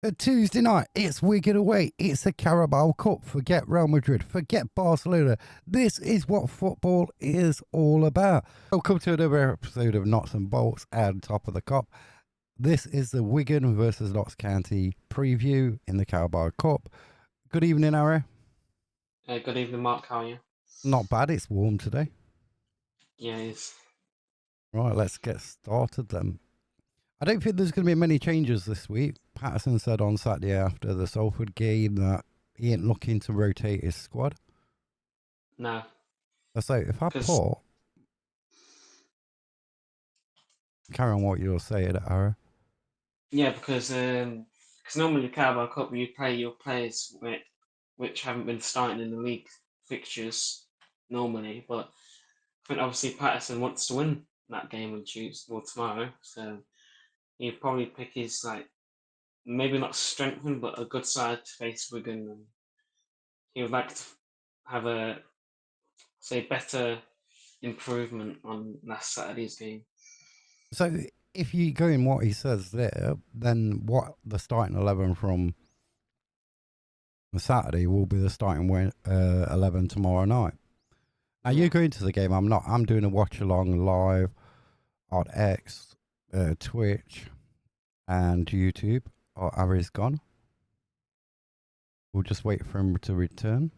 A Tuesday night, it's Wigan away. It's a Carabao Cup. Forget Real Madrid. Forget Barcelona. This is what football is all about. Welcome to another episode of Notts and Bolts and Top of the Cup. This is the Wigan versus Notts County preview in the Carabao Cup. Good evening, Harry. Good evening, Mark. How are you? Not bad. It's warm today. Yeah, it's Right, let's get started then. I don't think there's going to be many changes this week. Patterson said on Saturday after the Salford game that he ain't looking to rotate his squad. no, So if I because put, carry on what you're saying, Ara. because normally the Carabao Cup you play your players which haven't been starting in the league fixtures normally, but I think obviously Patterson wants to win that game on Tuesday or tomorrow, so he'd probably pick his maybe not strengthened but a good side to face Wigan, and he would like to have a better improvement on last Saturday's game. So if you go in what he says there, then what the starting 11 from the Saturday will be the starting 11 tomorrow night. Now Yeah. you're going to the game. I'm not. I'm doing a watch along live on X, Twitch, and YouTube. Or Ari's gone. We'll just wait for him to return.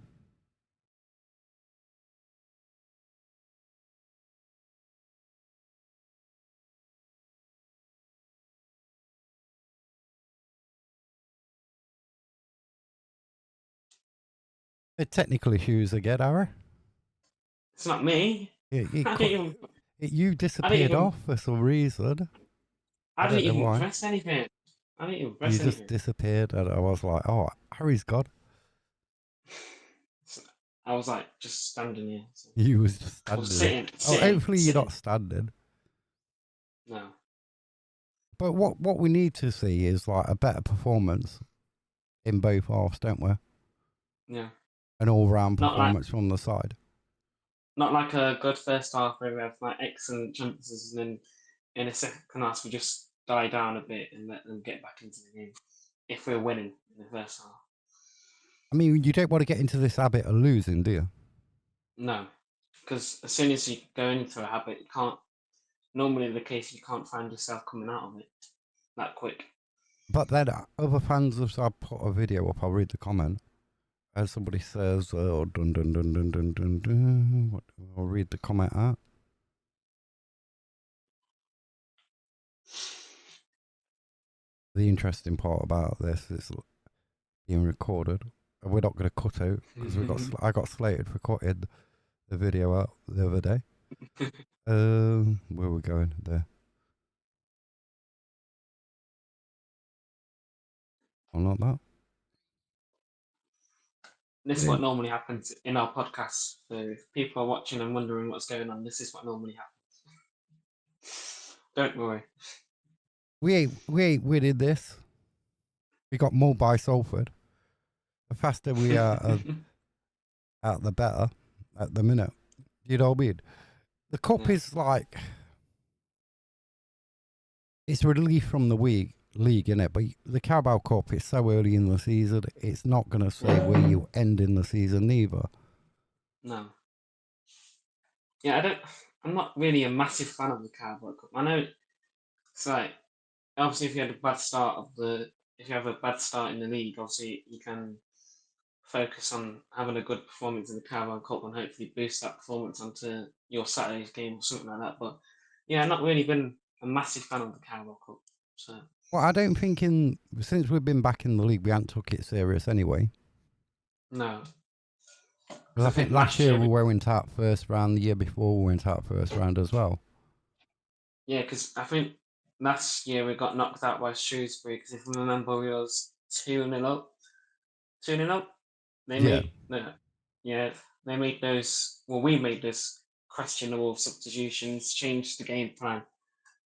Technical issues again, Ari. It's not me. I didn't even. You I didn't disappeared even. off for some reason. I I didn't don't know even why. press anything. I didn't even You press just anything. disappeared, and I was like, "Oh, Harry's gone." I was like just standing here. So. You was just I was standing there. sitting, Oh, sitting, hopefully you're sitting. not standing. No. But what we need to see is like a better performance in both halves, don't we? Yeah. An all-round Not like performance from the side. not like a good first half where we have like excellent chances, and then in a second half we just die down a bit and let them get back into the game. If we're winning in the first half. I mean, you don't want to get into this habit of losing, do you? No. Because as soon as you go into a habit, you can't. Normally, the case you can't find yourself coming out of it that quick. But then other fans have said, put a video up. I'll read the comment. As somebody says, oh, dun dun dun dun dun dun dun. I'll read the comment out. The interesting part about this is being recorded. We're not going to cut out because I got slated for cutting the video out the other day. Where are we going there? Oh, not that. This is what normally happens in our podcast. So if people are watching and wondering what's going on, this is what normally happens. Don't worry. We ain't winning this. We got more by Salford. The faster we are out, the better. At the minute, you know what I mean. The cup Yeah. is like it's relief from the league, innit? But the Carabao Cup is so early in the season. It's not going to say where you end in the season, neither. No. Yeah, I don't. I'm not really a massive fan of the Carabao Cup. I know it's like obviously if you had a bad start of the if you have a bad start in the league, obviously you can focus on having a good performance in the Carabao Cup and hopefully boost that performance onto your Saturday's game or something like that. But yeah, I've not really been a massive fan of the Carabao Cup. So Well, I don't think since we've been back in the league, we haven't took it serious anyway. no, Because because I I think think last last year year, we went out first round. The year before we went out first round as well. yeah, because I think last year we got knocked out by Shrewsbury. Because if I remember, we was 2-0 up. 2-0 up. They Yeah. made yeah, they made those. Well, we made those questionable substitutions, changed the game plan,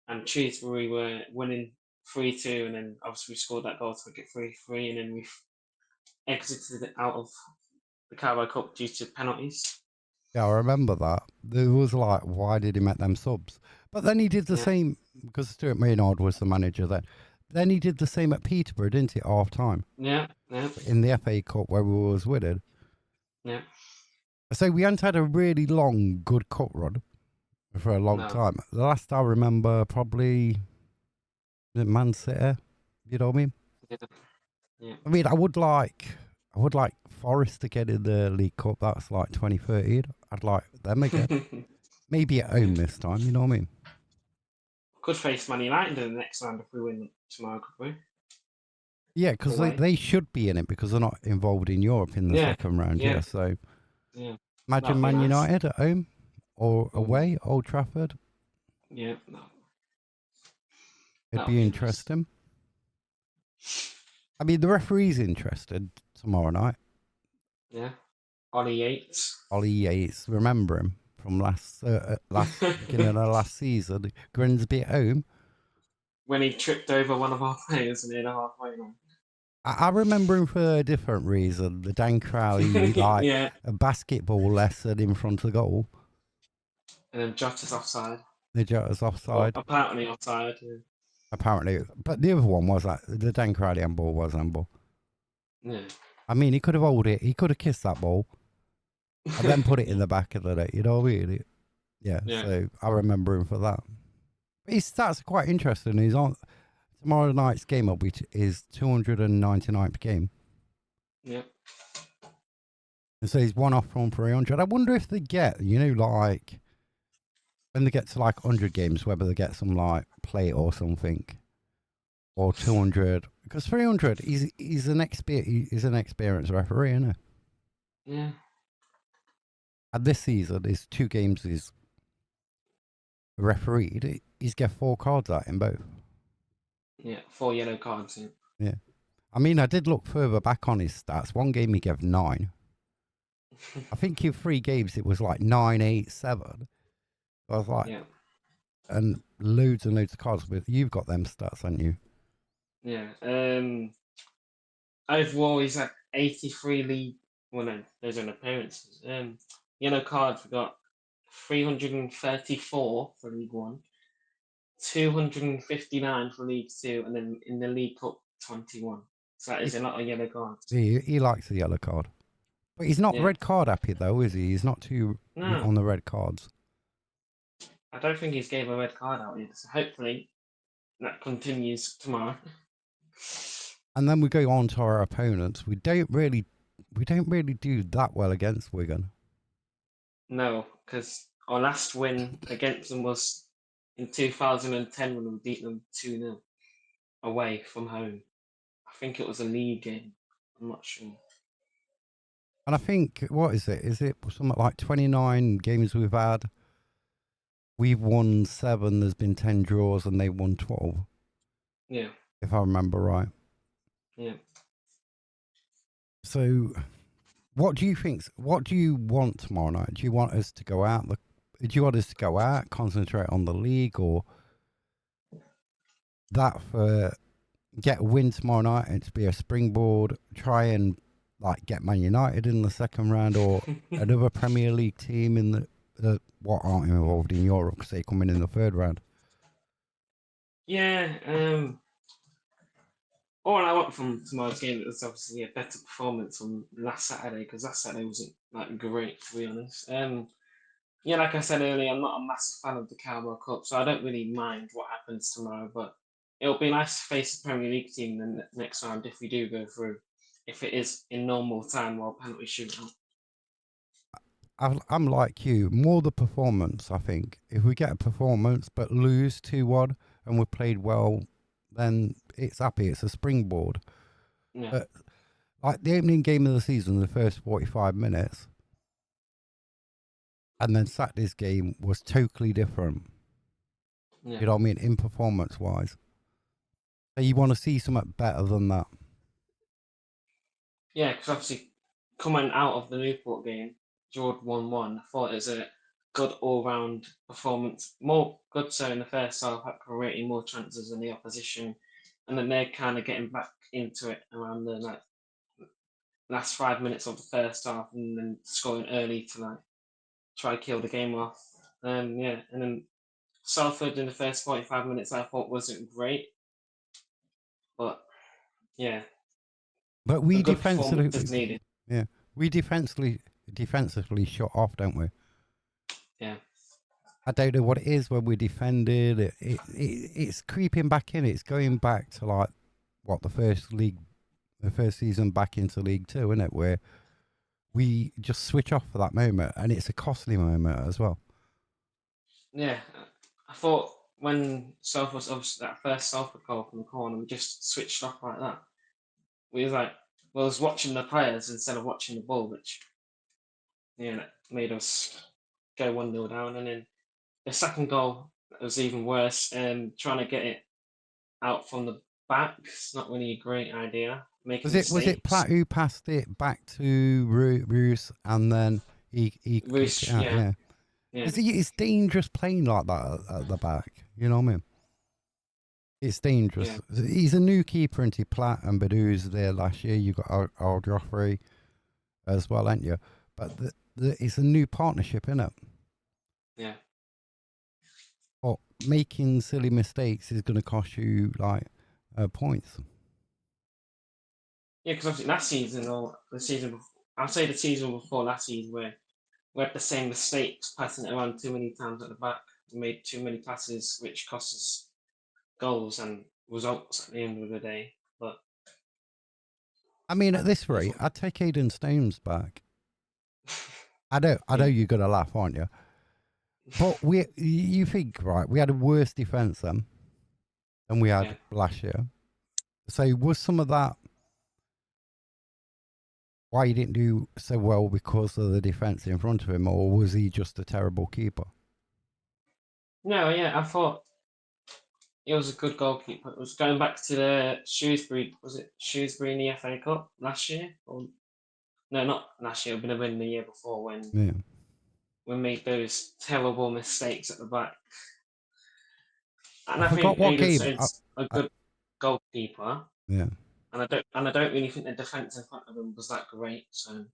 and Shrewsbury were winning 3-2, and then obviously we scored that goal to make it 3-3, and then we exited out of the Carabao Cup due to penalties. Yeah, I remember that. There was like, why did he make them subs? But then he did the Yeah, same because Stuart Maynard was the manager then. Then he did the same at Peterborough, didn't he? At half time Yeah, yeah, in the FA Cup where we was winning. yeah. So we hadn't had a really long, good cup run for a long No. time. The last I remember, probably Man City. You know what I mean? Yeah, yeah. I mean, I would like Forest to get in the League Cup. That's like 2013. I'd like them again. Maybe at Yeah. home this time. You know what I mean? Could face Man United in the next round if we win tomorrow, could we? Yeah, because Away. they should be in it because they're not involved in Europe in the Yeah, second round. yeah, Yeah, so yeah. imagine That'd be Man nice. United at home or Ooh, away, Old Trafford. yeah, no, It'd that would be be nice. interesting. I mean, the referee's interested tomorrow night. Yeah. Ollie Yates. Ollie Yates, remember him from last beginning of last season? Grimsby at home. When he tripped over one of our players in the halfway line. I remember him for a different reason. The Dan Crowley, like Yeah, a basketball lesson in front of goal. and then Jota's offside. The Jota's Well, offside, apparently offside. apparently. But the other one was that the Dan Crowley handball was handball. Yeah. I mean, he could have held it. He could have kissed that ball and then put it in Yeah. the back of the net. You know what I mean? Yeah, Yeah. so I remember him for that. His stats are quite interesting. He's on tomorrow night's game up, which is 299th game. Yeah. And so he's one off from 300. I wonder if they get, you know, like when they get to like 100 games, whether they get some like plate or something, or 200. Because 300, he's an experienced referee, isn't he? Yeah. And this season, his 2 games he's refereed, he's got 4 cards out in both. Yeah. 4 yellow cards. Yeah. Yeah. I mean, I did look further back on his stats. One game he gave 9. I think in 3 games it was like 9, 8, 7. I was like, Yeah. and loads of cards. But you've got them stats, haven't you? Yeah. Overall, he's at 83 league. Well, no, those are appearances. Yellow cards, we got 334 for League One, 259 for League Two, and then in the League Cup, 21. So that is He, a lot of yellow cards. he likes the yellow card. But he's not Yeah. red card happy, though, is he? He's not too No, on the red cards. I don't think he's gave a red card out yet. So hopefully that continues tomorrow. And then we go on to our opponents. We don't really do that well against Wigan. No, because our last win against them was in 2010 when we beat them 2-0 away from home. I think it was a league game. I'm not sure. And I think, what is it? Is it something like 29 games we've had? We've won 7, there's been 10 draws, and they won 12, Yeah, if I remember right. yeah. So, what do you think? What do you want tomorrow night? Do you want us to go out? Do you want us to go out, concentrate on the league, or that for get a win tomorrow night and to be a springboard? Try and like get Man United in the second round, or another Premier League team in the what aren't involved in Europe because they come in the third round. Yeah, all I want from tomorrow's game is obviously a better performance from last Saturday because last Saturday wasn't like great to be honest. Yeah, like I said earlier, I'm not a massive fan of the Carabao Cup, so I don't really mind what happens tomorrow. But it'll be nice to face the Premier League team in the next round if we do go through, if it is in normal time while penalty shootout. I'm like you, more the performance. I think if we get a performance but lose 2-1 and we played well, then it's happy. It's a springboard. Yeah, But like the opening game of the season, the first 45 minutes, and then Saturday's game was totally different. yeah, You know what I mean? In performance wise. So you want to see something better than that. yeah. Because obviously, coming out of the Newport game, Jordan 1-1. I thought it was a good all-round performance. More good so in the first half, creating more chances than the opposition, and then they're kind of getting back into it around the like last 5 minutes of the first half, and then scoring early to like try to kill the game off. Yeah, and then Salford in the first 45 minutes I thought wasn't great. But yeah, But a we good performance defensively, is needed. yeah, we defensively shut off, don't we? Yeah, I don't know what it is when we defended. It's creeping back in. It's going back to like what the first season back into League Two, isn't it? Where we just switch off for that moment, and it's a costly moment as well. yeah. I thought when South was obviously that first Southwood goal from the corner, we just switched off like that. We was like, well, I was watching the players instead of watching the ball, which that made us go 1-0 down. And then the second goal was even worse. Trying to get it out from the back, it's not really a great idea. Making Was it mistakes. Platt who passed it back to Roos and then he kicked it Roos, out? yeah, Yeah, yeah, it's dangerous playing like that at the back. You know what I mean? It's yeah, dangerous. He's a new keeper, and Platt and Badou's there last year. You got our Joffrey as well, ain't you? But it's a new partnership, isn't it? yeah. But making silly mistakes is going to cost you like points. Yeah, because obviously last season or the season before, I'll say the season before last season where we had the same mistakes, passing it around too many times at the back. We made too many passes, which cost us goals and results at the end of the day. But I mean, at this that's rate, what. I'd take Aiden Stones back. I know Yeah, you're gonna laugh, aren't you? But you think right? We had a worse defence then than we yeah. had last year. So was some of that why he didn't do so well because of the defence in front of him, or was he just a terrible keeper? No, yeah, I thought he was a good goalkeeper. It was going back to the Shrewsbury. Was it Shrewsbury in the FA Cup last year? Or no, not last year. It would have been the year before when Yeah, we made those terrible mistakes at the back. And I I forgot think what Aiden game. Stone's a I, good goalkeeper, yeah, and I don't really think the defence in front of him was that great. So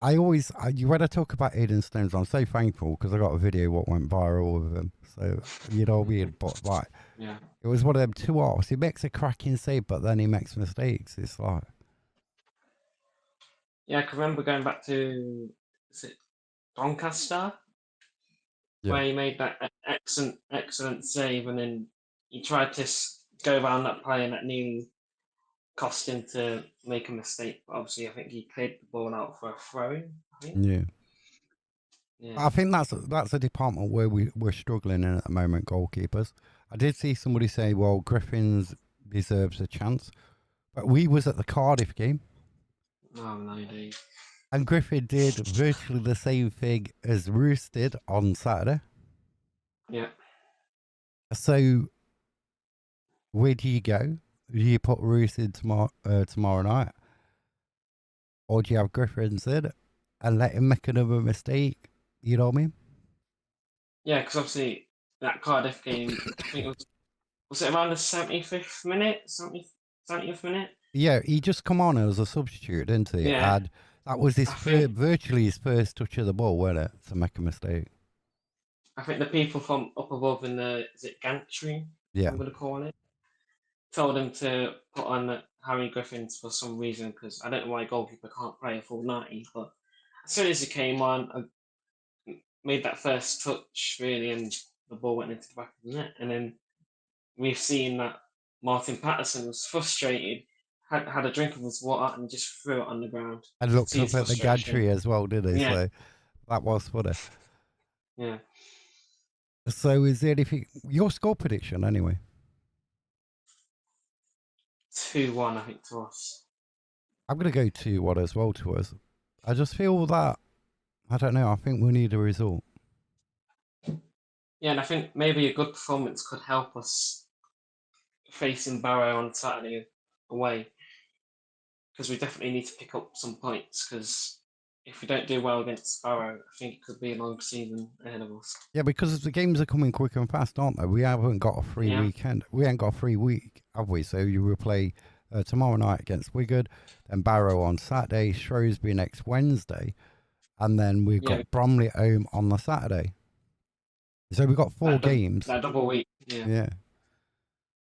when I talk about Aiden Stones, I'm so thankful because I got a video what went viral with him. So you know what I mean. But like, yeah, it was one of them two offs. He makes a cracking save, but then he makes mistakes. It's like, yeah. I can remember going back to is it Doncaster yeah. where he made that excellent save, and then he tried to go around that play, and that nearly cost him to make a mistake. But obviously, I think he cleared the ball out for a throw in. I think. Yeah. Yeah. I think that's a department where we're struggling in at the moment, goalkeepers. I did see somebody say, well, Griffins deserves a chance. But we was at the Cardiff game No, no idea. and Griffin did virtually the same thing as Roos did on Saturday. Yeah. So where do you go? Do you put Roos in tomorrow night? Or do you have Griffins in and let him make another mistake? You know what I mean? Yeah, because obviously that Cardiff game, I think was it around the 75th minute, 70th minute? Yeah, he just come on as a substitute, didn't he? Yeah, And that was I think virtually his first touch of the ball, wasn't it? To make a mistake. I think the people from up above in the is it gantry, Yeah. I'm gonna call it, told him to put on Harry Griffins for some reason because I don't know why a goalkeeper can't play a full 90, but as soon as he came on, I made that first touch really, and the ball went into the back of the net, and then we've seen that Martin Patterson was frustrated, had a drink of his water, and just threw it on the ground. And You could looked see up his at the frustration. gantry as well, did he? Yeah, So that was funny. yeah. So is there anything, your score prediction anyway? 2-1, I think, to us. I'm going to go 2-1 as well to us. I just feel that, I don't know, I think we need a result. Yeah, and I think maybe a good performance could help us facing Barrow on Saturday away because we definitely need to pick up some points because if we don't do well against Barrow, I think it could be a long season ahead of us. Yeah, because the games are coming quick and fast, aren't they? We haven't got a free Yeah, weekend. We ain't got a free week, have we? So you will play tomorrow night against Wigan, then Barrow on Saturday, Shrewsbury next Wednesday, and then we've yeah, got Bromley at home on the Saturday. So we've got four that games. that double week. Yeah, Yeah.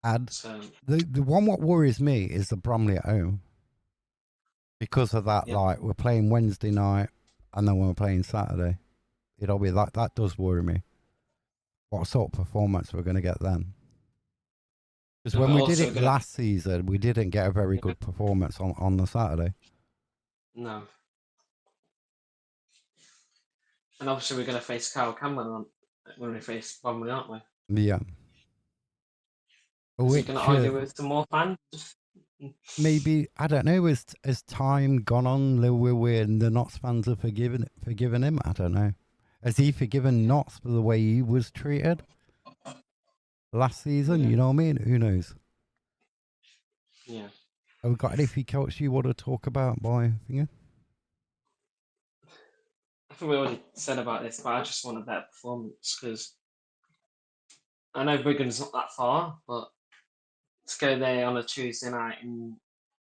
And So the one what worries me is the Bromley at home. Because of that, yeah, like we're playing Wednesday night and then we're playing Saturday. It'll be that does worry me. What sort of performance we're going to get then? Because no, when but we did also it we're gonna last season, we didn't get a very yeah, good performance on the Saturday. no, and obviously we're gonna face Kyle Cameron on when we face Bromley, aren't we? Yeah. Is he gonna Which argue with some more fans? maybe, I don't know, as time gone on, and the Notts fans have forgiven him. I don't know. Has he forgiven Notts for the way he was treated last season? Yeah, You know what I mean? Who knows? yeah. Have we got anything else you want to talk about, boy? Finger? I think we already said about this, but I just want a better performance because I know Wigan's not that far, but to go there on a Tuesday night in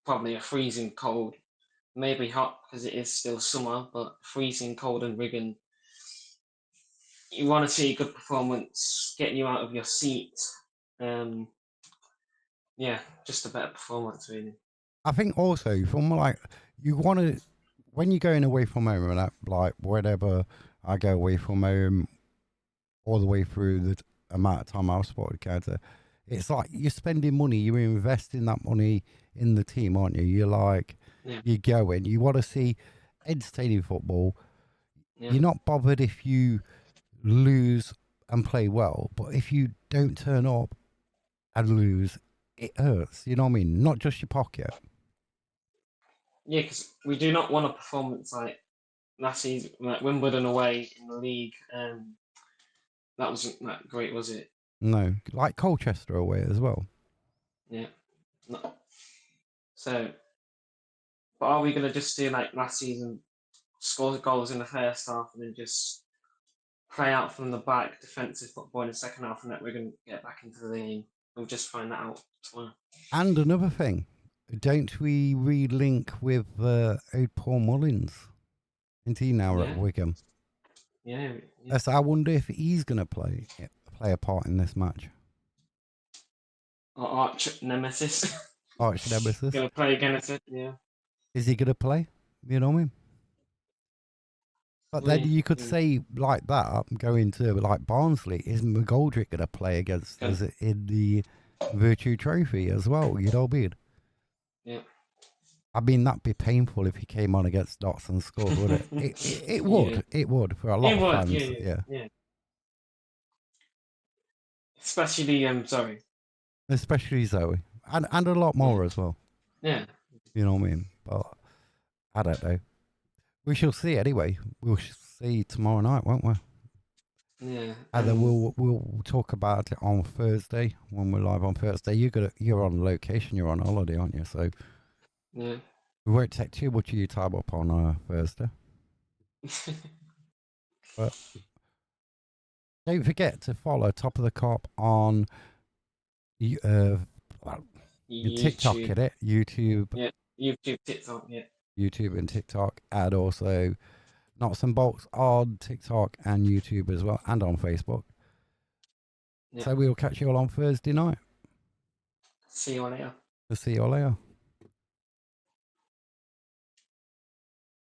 probably a freezing cold, maybe hot because it is still summer, but freezing cold in Wigan. You want to see a good performance, getting you out of your seat. Um, yeah, just a better performance, really. I think also from like you want to when you're going away from home and that, like whenever I go away from home all the way through the amount of time I've spotted counter, it's like you're spending money, you're investing that money in the team, aren't you? You're like Yeah, you're going, you want to see entertaining football. yeah, You're not bothered if you lose and play well, but if you don't turn up and lose, it hurts. You know what I mean? Not just your pocket. yeah. Because we do not want a performance like last season, like Wimbledon away in the league. That wasn't that great, was it? No, like Colchester away as well. Yeah. No. So, but are we gonna just do like last season, score goals in the first half, and then just play out from the back, defensive football in the second half, and that we're gonna get back into the game? We'll just find that out tomorrow. And another thing, don't we relink with old Paul Mullins? Isn't he now at Yeah, Wigan? yeah, yeah. So I wonder if he's going to play a part in this match. Our arch nemesis Arch nemesis. gonna play against it. Yeah, Is he going to play? You know what I mean? But then we you could say like that, going to like Barnsley, is McGoldrick going to play against gonna us in the Virtue Trophy as well? You know what I mean? yeah. I mean, that'd be painful if he came on against Dots and scored, would it? It Yeah, would. It would for a lot it of would. Yeah, fans. yeah, Yeah. yeah. Especially sorry. Especially Zoe. And a lot Yeah, more as well. yeah, You know what I mean? But I don't know. We shall see anyway. We'll see tomorrow night, won't we? yeah. And then we'll talk about it on Thursday when we're live on Thursday. You're on location, you're on holiday, aren't you? So Yeah. we won't take too much of your time up on Thursday. But don't forget to follow Top of the Cop on well, your TikTok, YouTube. it YouTube, Yeah, YouTube, TikTok. Yeah, YouTube and TikTok, and also Knots and Bolts on TikTok and YouTube as well, and on Facebook. yeah. So we'll catch you all on Thursday night. See you later. We'll see you all later.